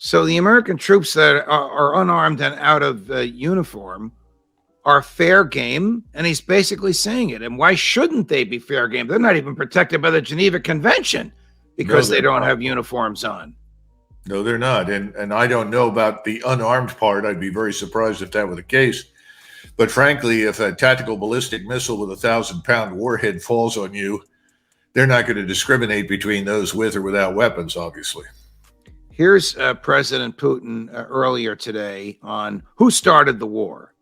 So the American troops that are unarmed and out of uniform are fair game, and he's basically saying it. And why shouldn't they be fair game? They're not even protected by the Geneva Convention because they don't have uniforms on. No, they're not. And I don't know about the unarmed part. I'd be very surprised if that were the case. But frankly, if a tactical ballistic missile with a 1,000-pound warhead falls on you, they're not going to discriminate between those with or without weapons, obviously. Here's President Putin earlier today on who started the war.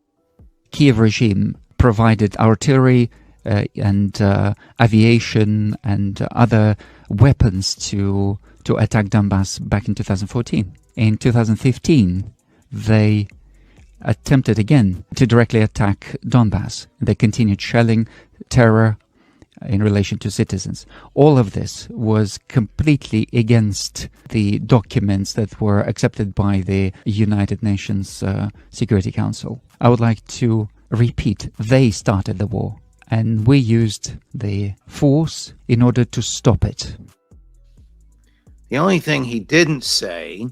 Kiev regime provided artillery and aviation and other weapons to attack Donbass back in 2014. In 2015, they attempted again to directly attack Donbass. They continued shelling, terror in relation to citizens. All of this was completely against the documents that were accepted by the United Nations Security Council. I would like to repeat, they started the war, and we used the force in order to stop it. The only thing he didn't say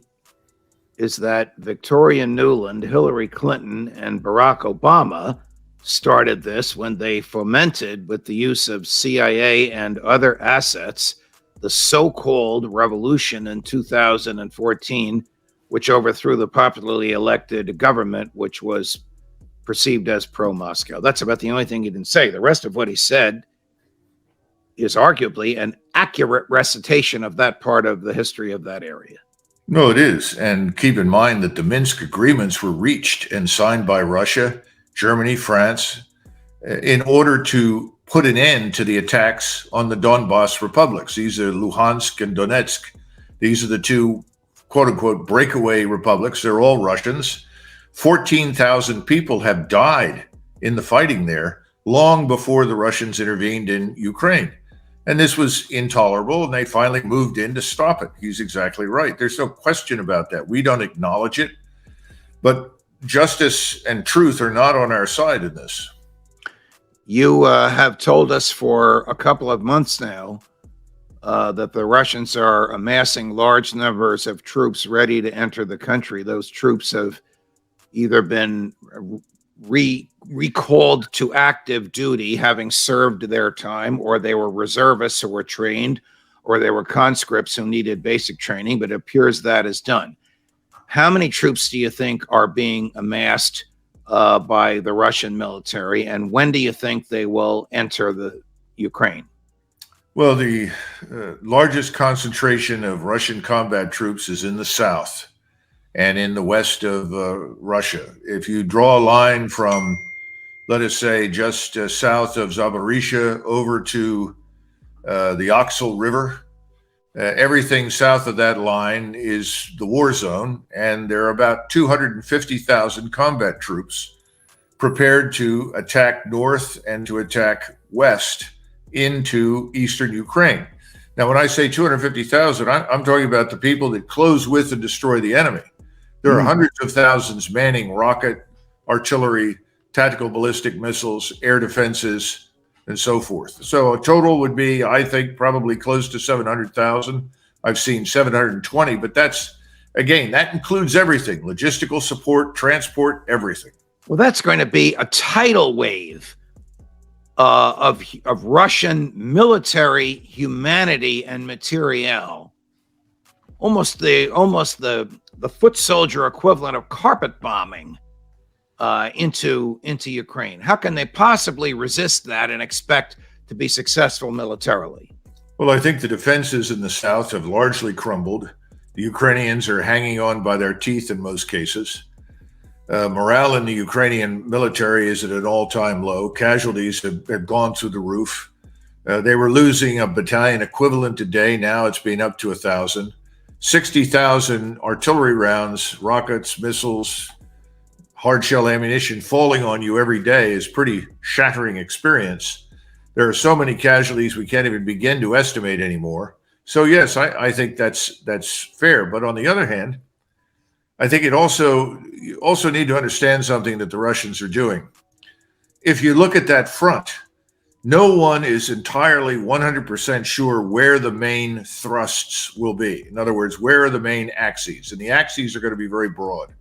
is that Victoria Nuland, Hillary Clinton, and Barack Obama started this when they fomented, with the use of CIA and other assets, the so-called revolution in 2014, which overthrew the popularly elected government, which was perceived as pro-Moscow. That's about the only thing he didn't say. The rest of what he said is arguably an accurate recitation of that part of the history of that area. No, it is. And keep in mind that the Minsk agreements were reached and signed by Russia, Germany, France, in order to put an end to the attacks on the Donbas republics. These are Luhansk and Donetsk. These are the two, quote unquote, breakaway republics. They're all Russians. 14,000 people have died in the fighting there long before the Russians intervened in Ukraine. And this was intolerable, and they finally moved in to stop it. He's exactly right. There's no question about that. We don't acknowledge it, but justice and truth are not on our side in this. You have told us for a couple of months now that the Russians are amassing large numbers of troops ready to enter the country. Those troops have either been recalled to active duty, having served their time, or they were reservists who were trained, or they were conscripts who needed basic training, but it appears that is done. How many troops do you think are being amassed by the Russian military, and when do you think they will enter the Ukraine? Well, the largest concentration of Russian combat troops is in the south and in the west of Russia. If you draw a line from, let us say, just south of Zaporizhia over to the Oxal River, everything south of that line is the war zone, and there are about 250,000 combat troops prepared to attack north and to attack west into eastern Ukraine. Now, when I say 250,000, I'm talking about the people that close with and destroy the enemy. There are hundreds of thousands manning rocket, artillery, tactical ballistic missiles, air defenses, and so forth. So a total would be, I think, probably close to 700,000. I've seen 720, but that's, again, that includes everything: logistical support, transport, everything. Well, that's going to be a tidal wave of Russian military humanity and materiel, almost the foot soldier equivalent of carpet bombing into Ukraine. How can they possibly resist that and expect to be successful militarily? Well, I think the defenses in the south have largely crumbled. The Ukrainians are hanging on by their teeth in most cases. Morale in the Ukrainian military is at an all-time low. Casualties have gone through the roof. They were losing a battalion equivalent a day. Now it's been up to 1,000. 60,000 artillery rounds, rockets, missiles, hard shell ammunition falling on you every day is pretty shattering experience. There are so many casualties we can't even begin to estimate anymore. So yes, I think that's fair. But on the other hand, I think you also need to understand something that the Russians are doing. If you look at that front, no one is entirely 100% sure where the main thrusts will be. In other words, where are the main axes? And the axes are going to be very broad.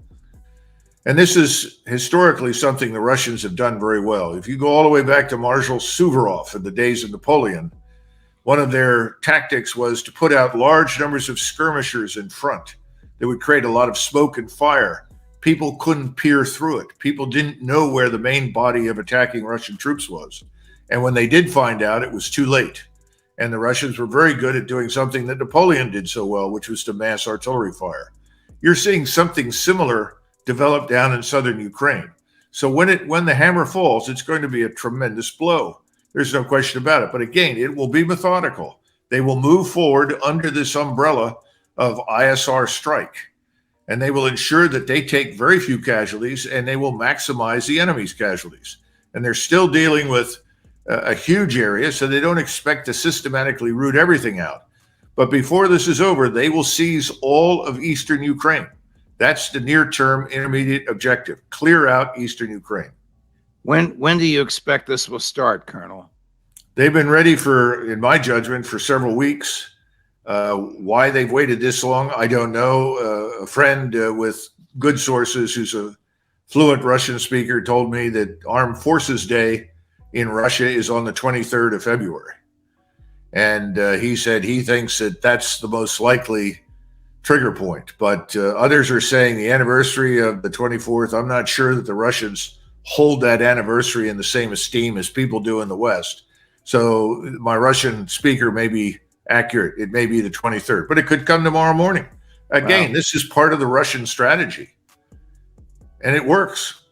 And this is historically something the Russians have done very well. If you go all the way back to Marshal Suvorov in the days of Napoleon, one of their tactics was to put out large numbers of skirmishers in front that would create a lot of smoke and fire. People couldn't peer through it. People didn't know where the main body of attacking Russian troops was. And when they did find out, it was too late. And the Russians were very good at doing something that Napoleon did so well, which was to mass artillery fire. You're seeing something similar develop down in southern Ukraine. So when the hammer falls, it's going to be a tremendous blow. There's no question about it. But again, it will be methodical. They will move forward under this umbrella of ISR strike. And they will ensure that they take very few casualties and they will maximize the enemy's casualties. And they're still dealing with a huge area, so they don't expect to systematically root everything out. But before this is over, they will seize all of eastern Ukraine. That's the near-term intermediate objective. Clear out eastern Ukraine. When do you expect this will start, Colonel? They've been ready for, in my judgment, for several weeks. Why they've waited this long, I don't know. A friend with good sources who's a fluent Russian speaker told me that Armed Forces Day in Russia is on the 23rd of February. And he said he thinks that that's the most likely trigger point. But others are saying the anniversary of the 24th, I'm not sure that the Russians hold that anniversary in the same esteem as people do in the West. So my Russian speaker may be accurate. It may be the 23rd, but it could come tomorrow morning. Again, This is part of the Russian strategy. And it works.